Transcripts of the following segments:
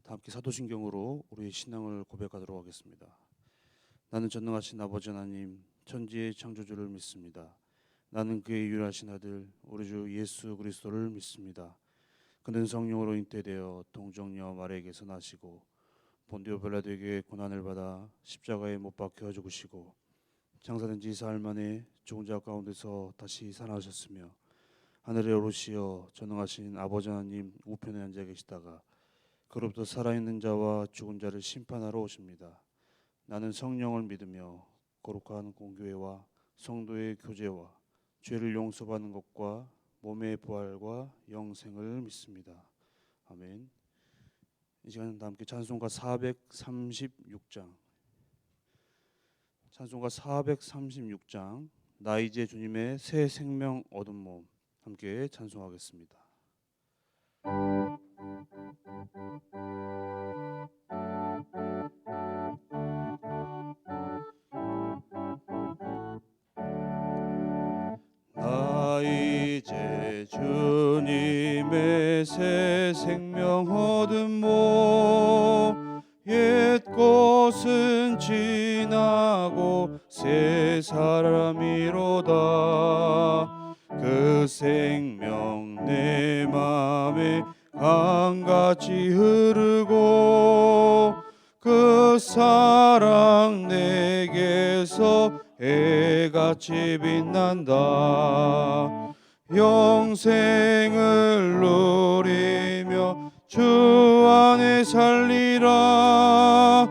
다 함께 사도신경으로 우리의 신앙을 고백하도록 하겠습니다. 나는 전능하신 아버지 하나님, 천지의 창조주를 믿습니다. 나는 그의 유일하신 아들 우리 주 예수 그리스도를 믿습니다. 그는 성령으로 잉태되어 동정녀 마리아에게서 나시고 본디오 빌라도에게 고난을 받아 십자가에 못 박혀 죽으시고 장사된 지 사흘 만에 죽은 자 가운데서 다시 살아나셨으며 하늘에 오르시어 전능하신 아버지 하나님 우편에 앉아 계시다가 그로부터 살아있는 자와 죽은 자를 심판하러 오십니다. 나는 성령을 믿으며 거룩한 공교회와 성도의 교제와 죄를 용서받는 것과 몸의 부활과 영생을 믿습니다. 아멘. 이 시간은 함께 찬송가 436장 나 이제 주님의 새 생명 얻은 몸 함께 찬송하겠습니다. 나 이제 주님의 새 생명 얻은 몸 옛 것은 지나고 새 사람이로다. 그 생명 내 맘에 강같이 흐르고 그 사랑 내게서 해같이 빛난다. 영생을 누리며 주 안에 살리라.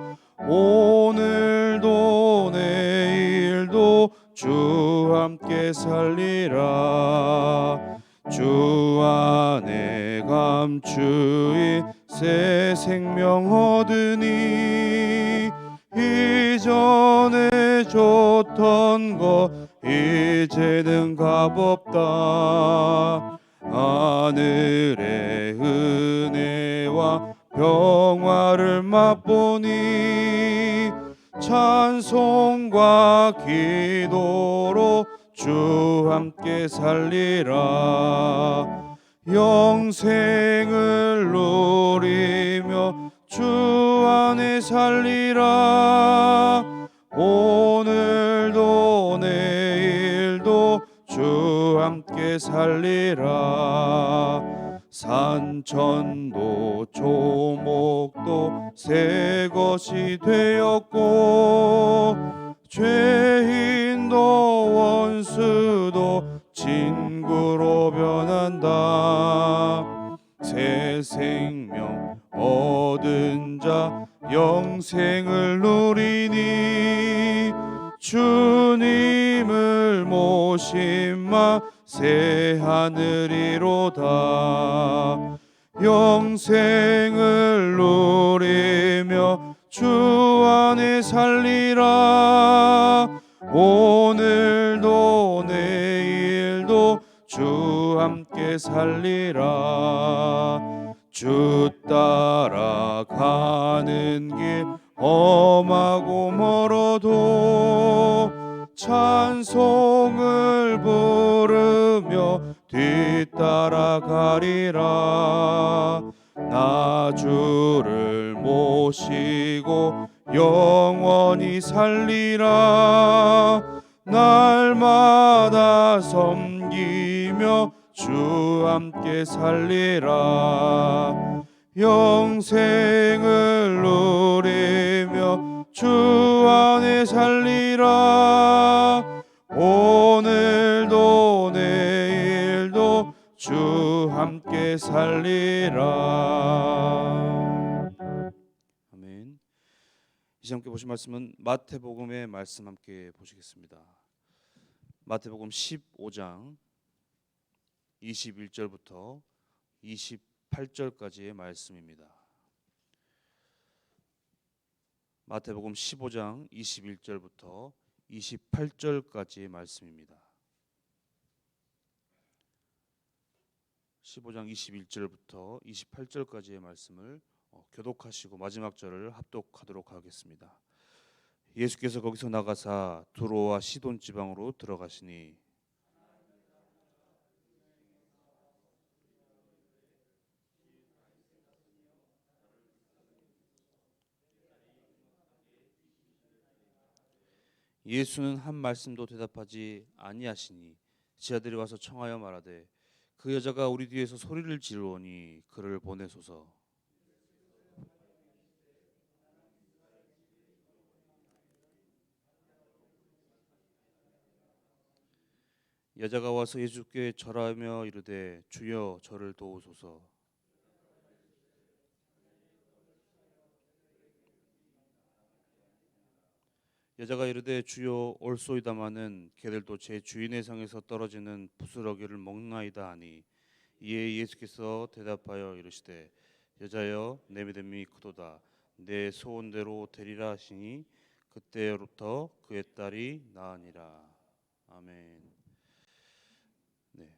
오늘도 내일도 주 함께 살리라. 주 안에 감추인 새 생명 얻으니 이전에 줬던 것 이제는 값없다. 하늘의 은혜와 평화를 맛보니 찬송과 기도로 주 함께 살리라. 영생을 누리며 주 안에 살리라. 오늘도 내일도 주 함께 살리라. 산천도 조목도 새 것이 되었고 죄인도 원수도 친구로 변한다. 새 생명 얻은 자 영생을 누리니 주님을 모심마 새 하늘이로다. 영생을 누리며 주 안에 살리라. 오늘도 내일도 주 함께 살리라. 주 따라가는 길 험하고 멀어도 찬송을 부르며 뒤따라가리라. 나 주를 모시고 영원히 살리라. 날마다 섬기며 주 함께 살리라. 영생을 누리며 주 안에 살리라. 오늘도 내일도 주 함께 살리라. 아멘. 이제 함께 보신 말씀은 마태복음의 말씀 함께 보시겠습니다. 마태복음 15장 21절부터 28절까지의 말씀입니다. 마태복음 15장 21절부터 28절까지의 말씀입니다. 15장 21절부터 28절까지의 말씀을 교독하시고 마지막 절을 합독하도록 하겠습니다. 예수께서 거기서 나가사 두로와 시돈 지방으로 들어가시니 예수는 한 말씀도 대답하지 아니하시니 제자들이 와서 청하여 말하되 그 여자가 우리 뒤에서 소리를 지르오니 그를 보내소서. 여자가 와서 예수께 절하며 이르되 주여 저를 도우소서. 여자가 이르되 주여 올소이다마는 개들도 제 주인의 상에서 떨어지는 부스러기를 먹나이다 하니 이에 예수께서 대답하여 이르시되 여자여 내 믿음이 크도다 내 소원대로 되리라 하시니 그때로부터 그의 딸이 나으니라. 아멘. 네.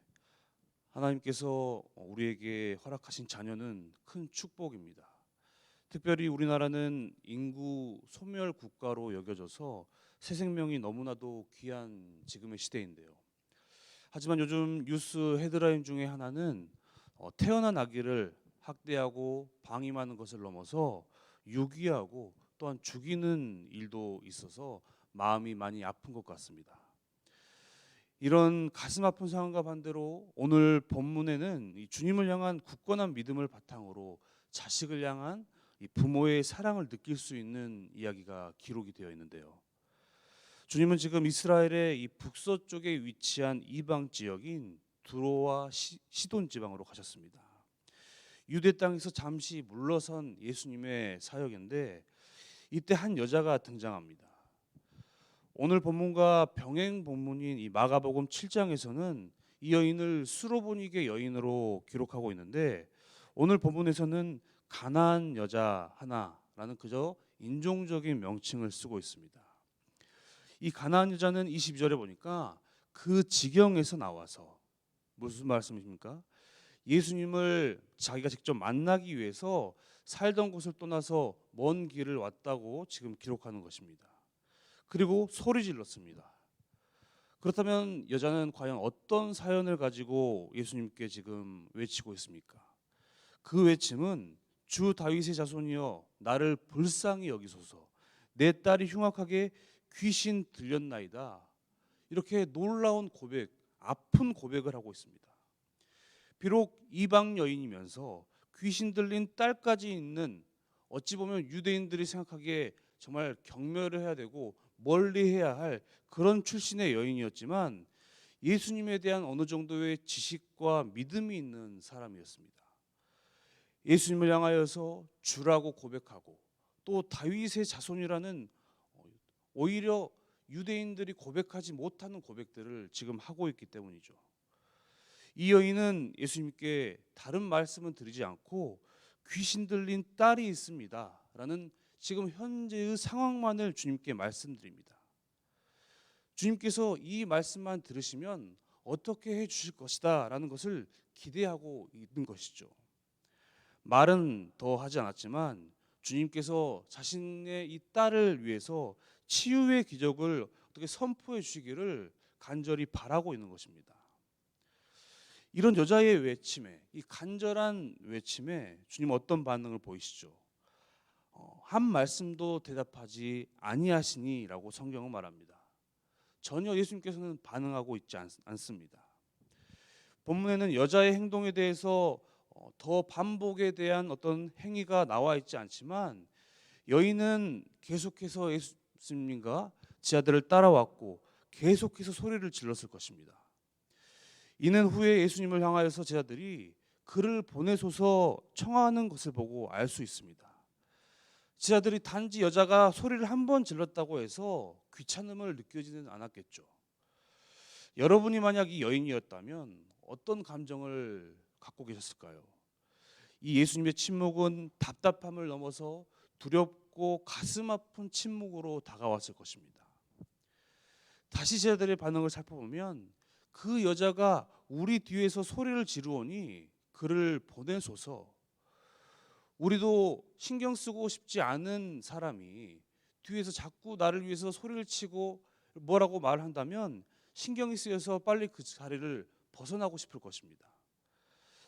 하나님께서 우리에게 허락하신 자녀는 큰 축복입니다. 특별히 우리나라는 인구 소멸 국가로 여겨져서 새 생명이 너무나도 귀한 지금의 시대인데요. 하지만 요즘 뉴스 헤드라인 중에 하나는 태어난 아기를 학대하고 방임하는 것을 넘어서 유기하고 또한 죽이는 일도 있어서 마음이 많이 아픈 것 같습니다. 이런 가슴 아픈 상황과 반대로 오늘 본문에는 이 주님을 향한 굳건한 믿음을 바탕으로 자식을 향한 이 부모의 사랑을 느낄 수 있는 이야기가 기록이 되어 있는데요. 주님은 지금 이스라엘의 이 북서쪽에 위치한 이방 지역인 두로와 시돈 지방으로 가셨습니다. 유대 땅에서 잠시 물러선 예수님의 사역인데 이때 한 여자가 등장합니다. 오늘 본문과 병행 본문인 이 마가복음 7장에서는 이 여인을 수로보니게 여인으로 기록하고 있는데 오늘 본문에서는 가나안 여자 하나라는 그저 인종적인 명칭을 쓰고 있습니다. 이 가나안 여자는 22절에 보니까 그 지경에서 나와서 무슨 말씀이십니까? 예수님을 자기가 직접 만나기 위해서 살던 곳을 떠나서 먼 길을 왔다고 지금 기록하는 것입니다. 그리고 소리 질렀습니다. 그렇다면 여자는 과연 어떤 사연을 가지고 예수님께 지금 외치고 있습니까? 그 외침은 주 다윗의 자손이여 나를 불쌍히 여기소서 내 딸이 흉악하게 귀신 들렸나이다. 이렇게 놀라운 고백, 아픈 고백을 하고 있습니다. 비록 이방 여인이면서 귀신 들린 딸까지 있는 어찌 보면 유대인들이 생각하기에 정말 경멸을 해야 되고 멀리해야 할 그런 출신의 여인이었지만 예수님에 대한 어느 정도의 지식과 믿음이 있는 사람이었습니다. 예수님을 향하여서 주라고 고백하고 또 다윗의 자손이라는 오히려 유대인들이 고백하지 못하는 고백들을 지금 하고 있기 때문이죠. 이 여인은 예수님께 다른 말씀은 드리지 않고 귀신 들린 딸이 있습니다 라는 지금 현재의 상황만을 주님께 말씀드립니다. 주님께서 이 말씀만 들으시면 어떻게 해 주실 것이다 라는 것을 기대하고 있는 것이죠. 말은 더 하지 않았지만 주님께서 자신의 이 딸을 위해서 치유의 기적을 어떻게 선포해 주시기를 간절히 바라고 있는 것입니다. 이런 여자의 외침에, 이 간절한 외침에 주님 어떤 반응을 보이시죠? 한 말씀도 대답하지 아니하시니라고 성경은 말합니다. 전혀 예수님께서는 반응하고 있지 않습니다. 본문에는 여자의 행동에 대해서 더 반복에 대한 어떤 행위가 나와 있지 않지만 여인은 계속해서 예수님과 제자들을 따라왔고 계속해서 소리를 질렀을 것입니다. 이는 후에 예수님을 향하여서 제자들이 그를 보내소서 청하는 것을 보고 알 수 있습니다. 제자들이 단지 여자가 소리를 한 번 질렀다고 해서 귀찮음을 느끼지는 않았겠죠. 여러분이 만약 이 여인이었다면 어떤 감정을 갖고 계셨을까요? 이 예수님의 침묵은 답답함을 넘어서 두렵고 가슴 아픈 침묵으로 다가왔을 것입니다. 다시 제자들의 반응을 살펴보면 그 여자가 우리 뒤에서 소리를 지르오니 그를 보내소서. 우리도 신경 쓰고 싶지 않은 사람이 뒤에서 자꾸 나를 위해서 소리를 치고 뭐라고 말한다면 신경이 쓰여서 빨리 그 자리를 벗어나고 싶을 것입니다.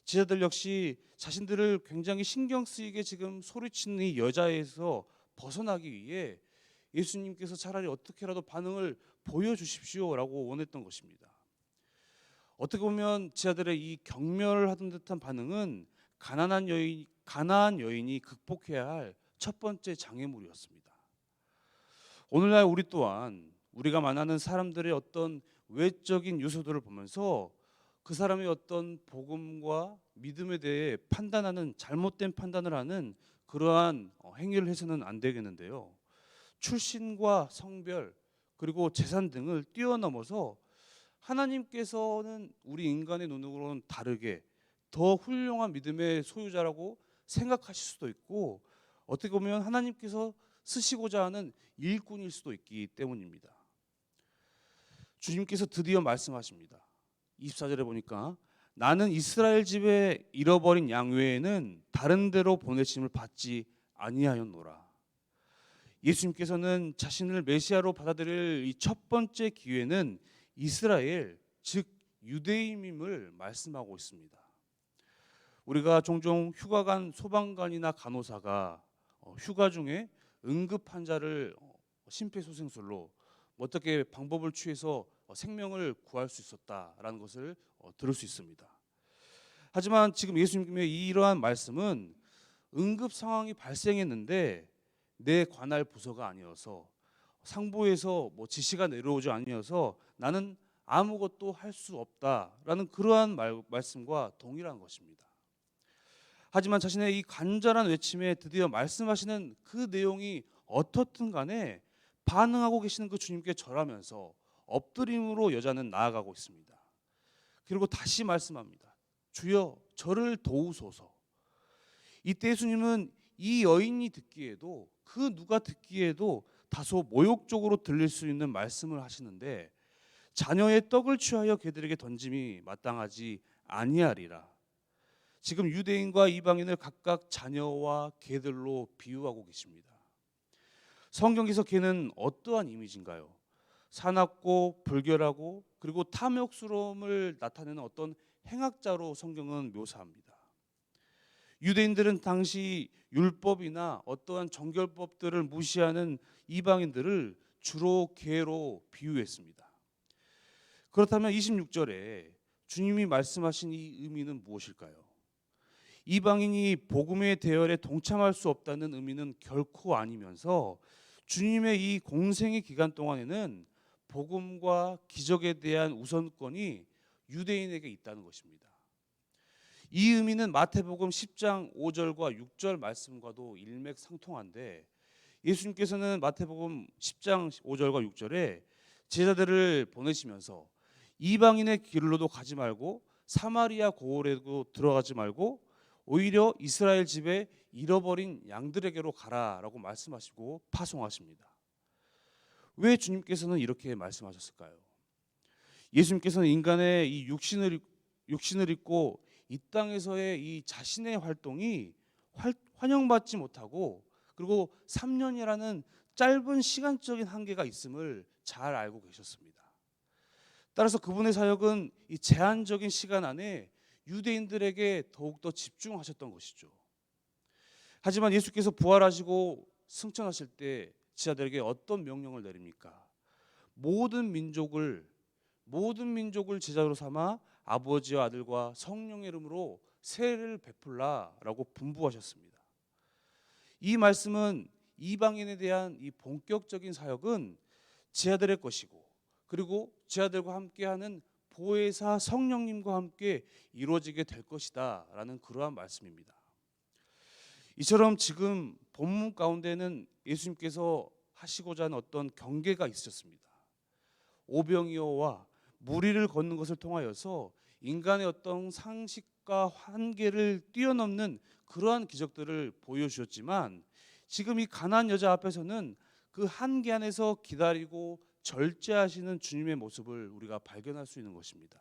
제자들 역시 자신들을 굉장히 신경 쓰이게 지금 소리치는 이 여자에서 벗어나기 위해 예수님께서 차라리 어떻게라도 반응을 보여주십시오라고 원했던 것입니다. 어떻게 보면 제자들의 이 경멸하던 듯한 반응은 가나안 여인이 극복해야 할 첫 번째 장애물이었습니다. 오늘날 우리 또한 우리가 만나는 사람들의 어떤 외적인 요소들을 보면서 그 사람의 어떤 복음과 믿음에 대해 판단하는, 잘못된 판단을 하는 그러한 행위를 해서는 안 되겠는데요. 출신과 성별 그리고 재산 등을 뛰어넘어서 하나님께서는 우리 인간의 눈으로는 다르게 더 훌륭한 믿음의 소유자라고 생각하실 수도 있고, 어떻게 보면 하나님께서 쓰시고자 하는 일꾼일 수도 있기 때문입니다. 주님께서 드디어 말씀하십니다. 24절에 보니까 나는 이스라엘 집에 잃어버린 양 외에는 다른 데로 보내심을 받지 아니하였노라. 예수님께서는 자신을 메시아로 받아들일 이 첫 번째 기회는 이스라엘, 즉 유대인임을 말씀하고 있습니다. 우리가 종종 휴가 간 소방관이나 간호사가 휴가 중에 응급 환자를 심폐소생술로 어떻게 방법을 취해서 생명을 구할 수 있었다라는 것을 들을 수 있습니다. 하지만 지금 예수님의 이러한 말씀은 응급 상황이 발생했는데 내 관할 부서가 아니어서, 상부에서 지시가 내려오지 아니어서 나는 아무것도 할 수 없다라는 그러한 말씀과 동일한 것입니다. 하지만 자신의 이 간절한 외침에 드디어 말씀하시는 그 내용이 어떻든 간에 반응하고 계시는 그 주님께 절하면서 엎드림으로 여자는 나아가고 있습니다. 그리고 다시 말씀합니다. 주여 저를 도우소서. 이때 예수님은 이 여인이 듣기에도, 그 누가 듣기에도 다소 모욕적으로 들릴 수 있는 말씀을 하시는데, 자녀의 떡을 취하여 개들에게 던짐이 마땅하지 아니하리라. 지금 유대인과 이방인을 각각 자녀와 개들로 비유하고 계십니다. 성경에서 개는 어떠한 이미지인가요? 사납고 불결하고 그리고 탐욕스러움을 나타내는 어떤 행악자로 성경은 묘사합니다. 유대인들은 당시 율법이나 어떠한 정결법들을 무시하는 이방인들을 주로 개로 비유했습니다. 그렇다면 26절에 주님이 말씀하신 이 의미는 무엇일까요? 이방인이 복음의 대열에 동참할 수 없다는 의미는 결코 아니면서 주님의 이 공생의 기간 동안에는 복음과 기적에 대한 우선권이 유대인에게 있다는 것입니다. 이 의미는 마태복음 10장 5절과 6절 말씀과도 일맥상통한데, 예수님께서는 마태복음 10장 5절과 6절에 제자들을 보내시면서 이방인의 길로도 가지 말고 사마리아 고을에도 들어가지 말고 오히려 이스라엘 집에 잃어버린 양들에게로 가라라고 말씀하시고 파송하십니다. 왜 주님께서는 이렇게 말씀하셨을까요? 예수님께서는 인간의 이 육신을 입고 이 땅에서의 이 자신의 활동이 환영받지 못하고, 그리고 3년이라는 짧은 시간적인 한계가 있음을 잘 알고 계셨습니다. 따라서 그분의 사역은 이 제한적인 시간 안에 유대인들에게 더욱더 집중하셨던 것이죠. 하지만 예수께서 부활하시고 승천하실 때 지하들에게 어떤 명령을 내립니까? 모든 민족을 제자로 삼아 아버지와 아들과 성령의 이름으로 세례를 베풀라라고 분부하셨습니다. 이 말씀은 이방인에 대한 이 본격적인 사역은 제자들의 것이고, 그리고 제자들과 함께하는 보혜사 성령님과 함께 이루어지게 될 것이다라는 그러한 말씀입니다. 이처럼 지금 본문 가운데는 예수님께서 하시고자 하는 어떤 경계가 있으셨습니다. 오병이어와 무리를 걷는 것을 통하여서 인간의 어떤 상식과 한계를 뛰어넘는 그러한 기적들을 보여주셨지만, 지금 이 가나안 여자 앞에서는 그 한계 안에서 기다리고 절제하시는 주님의 모습을 우리가 발견할 수 있는 것입니다.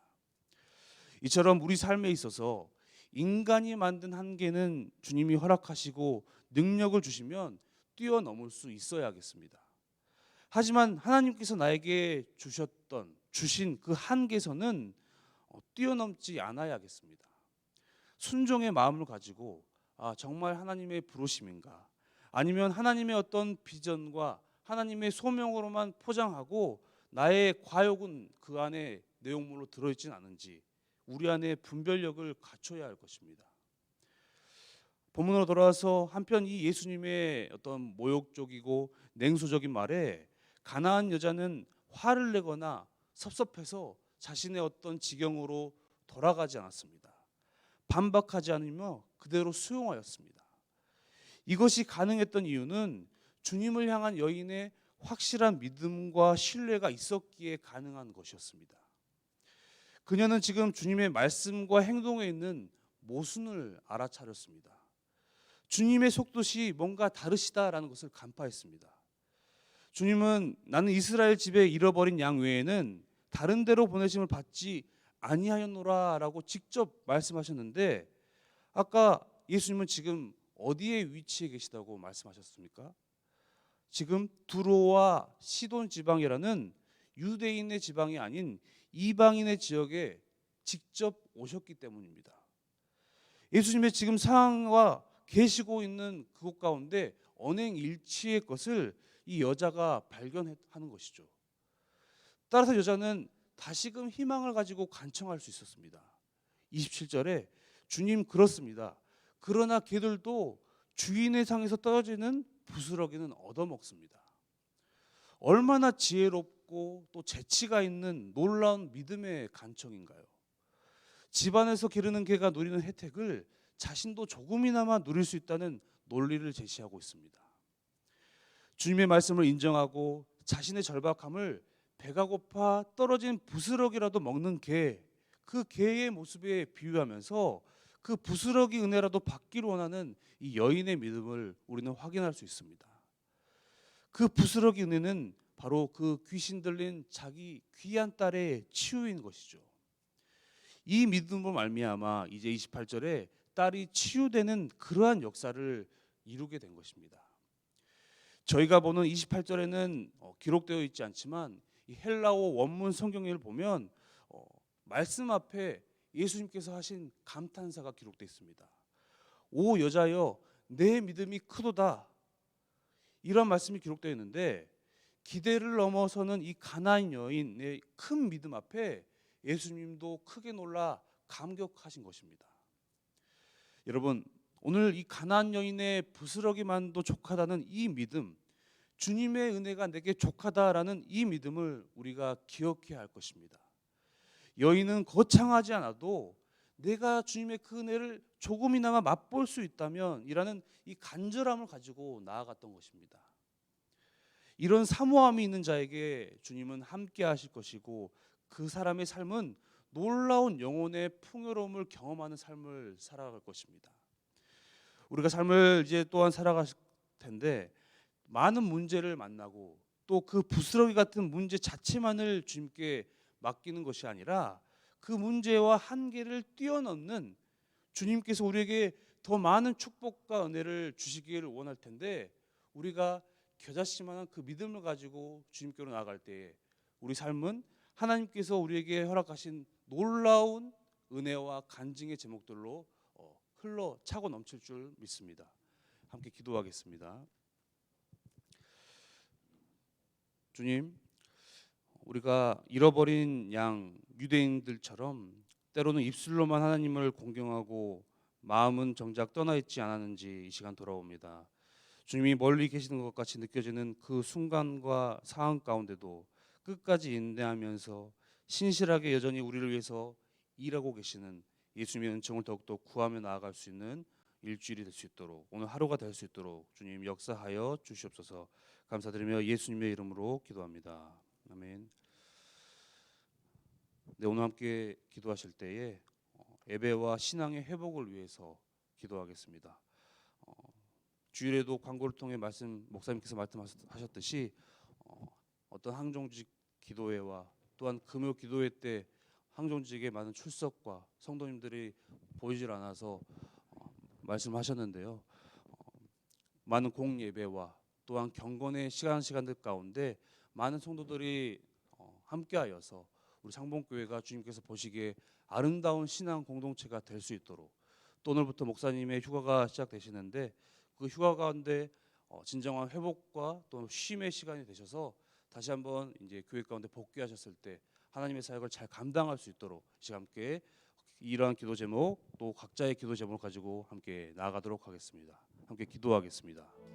이처럼 우리 삶에 있어서 인간이 만든 한계는 주님이 허락하시고 능력을 주시면 뛰어넘을 수 있어야겠습니다. 하지만 하나님께서 나에게 주신 그 한계선은 뛰어넘지 않아야겠습니다. 순종의 마음을 가지고 정말 하나님의 부르심인가, 아니면 하나님의 어떤 비전과 하나님의 소명으로만 포장하고 나의 과욕은 그 안에 내용물로 들어있진 않은지 우리 안에 분별력을 갖춰야 할 것입니다. 본문으로 돌아와서 한편 이 예수님의 어떤 모욕적이고 냉소적인 말에 가나안 여자는 화를 내거나 섭섭해서 자신의 어떤 지경으로 돌아가지 않았습니다. 반박하지 않으며 그대로 수용하였습니다. 이것이 가능했던 이유는 주님을 향한 여인의 확실한 믿음과 신뢰가 있었기에 가능한 것이었습니다. 그녀는 지금 주님의 말씀과 행동에 있는 모순을 알아차렸습니다. 주님의 속뜻이 뭔가 다르시다라는 것을 간파했습니다. 주님은 나는 이스라엘 집에 잃어버린 양 외에는 다른 데로 보내심을 받지 아니하였노라라고 직접 말씀하셨는데, 아까 예수님은 지금 어디에 위치해 계시다고 말씀하셨습니까? 지금 두로와 시돈 지방이라는 유대인의 지방이 아닌 이방인의 지역에 직접 오셨기 때문입니다. 예수님의 지금 상황과 계시고 있는 그곳 가운데 언행일치의 것을 이 여자가 발견하는 것이죠. 따라서 여자는 다시금 희망을 가지고 간청할 수 있었습니다. 27절에 주님 그렇습니다. 그러나 개들도 주인의 상에서 떨어지는 부스러기는 얻어먹습니다. 얼마나 지혜롭고 또 재치가 있는 놀라운 믿음의 간청인가요? 집안에서 기르는 개가 누리는 혜택을 자신도 조금이나마 누릴 수 있다는 논리를 제시하고 있습니다. 주님의 말씀을 인정하고 자신의 절박함을 배가 고파 떨어진 부스러기라도 먹는 개, 그 개의 모습에 비유하면서 그 부스러기 은혜라도 받기를 원하는 이 여인의 믿음을 우리는 확인할 수 있습니다. 그 부스러기 은혜는 바로 그 귀신 들린 자기 귀한 딸의 치유인 것이죠. 이 믿음으로 말미암아 이제 28절에 딸이 치유되는 그러한 역사를 이루게 된 것입니다. 저희가 보는 28절에는 기록되어 있지 않지만 이 헬라어 원문 성경을 보면 말씀 앞에 예수님께서 하신 감탄사가 기록되어 있습니다. 오 여자여 내 믿음이 크도다, 이런 말씀이 기록되어 있는데, 기대를 넘어서는 이 가나안 여인의 큰 믿음 앞에 예수님도 크게 놀라 감격하신 것입니다. 여러분, 오늘 이 가나안 여인의 부스러기만도 족하다는 이 믿음, 주님의 은혜가 내게 족하다라는 이 믿음을 우리가 기억해야 할 것입니다. 여인은 거창하지 않아도 내가 주님의 그 은혜를 조금이나마 맛볼 수 있다면 이라는 이 간절함을 가지고 나아갔던 것입니다. 이런 사모함이 있는 자에게 주님은 함께 하실 것이고, 그 사람의 삶은 놀라운 영혼의 풍요로움을 경험하는 삶을 살아갈 것입니다. 우리가 삶을 이제 또한 살아갈 텐데, 많은 문제를 만나고 또 그 부스러기 같은 문제 자체만을 주님께 맡기는 것이 아니라 그 문제와 한계를 뛰어넘는 주님께서 우리에게 더 많은 축복과 은혜를 주시기를 원할 텐데, 우리가 겨자씨만한 그 믿음을 가지고 주님께로 나아갈 때에 우리 삶은 하나님께서 우리에게 허락하신 놀라운 은혜와 간증의 제목들로 흘러 차고 넘칠 줄 믿습니다. 함께 기도하겠습니다. 주님, 우리가 잃어버린 양 유대인들처럼 때로는 입술로만 하나님을 공경하고 마음은 정작 떠나 있지 않았는지 이 시간 돌아옵니다. 주님이 멀리 계시는 것 같이 느껴지는 그 순간과 상황 가운데도 끝까지 인내하면서 신실하게 여전히 우리를 위해서 일하고 계시는 예수님의 은총을 더욱더 구하며 나아갈 수 있는 일주일이 될 수 있도록, 오늘 하루가 될 수 있도록 주님 역사하여 주시옵소서. 감사드리며 예수님의 이름으로 기도합니다. 아멘. 네, 오늘 함께 기도하실 때에 예배와 신앙의 회복을 위해서 기도하겠습니다. 주일에도 광고를 통해 목사님께서 말씀하셨듯이 어떤 항종직 기도회와 또한 금요 기도회 때 항종직의 많은 출석과 성도님들이 보이질 않아서 말씀하셨는데요. 많은 공예배와 또한 경건의 시간들 가운데 많은 성도들이 함께하여서 우리 상봉교회가 주님께서 보시기에 아름다운 신앙 공동체가 될 수 있도록, 또 오늘부터 목사님의 휴가가 시작되시는데 그 휴가 가운데 진정한 회복과 또 쉼의 시간이 되셔서 다시 한번 이제 교회 가운데 복귀하셨을 때 하나님의 사역을 잘 감당할 수 있도록 이 시간 함께 이러한 기도 제목 또 각자의 기도 제목을 가지고 함께 나아가도록 하겠습니다. 함께 기도하겠습니다.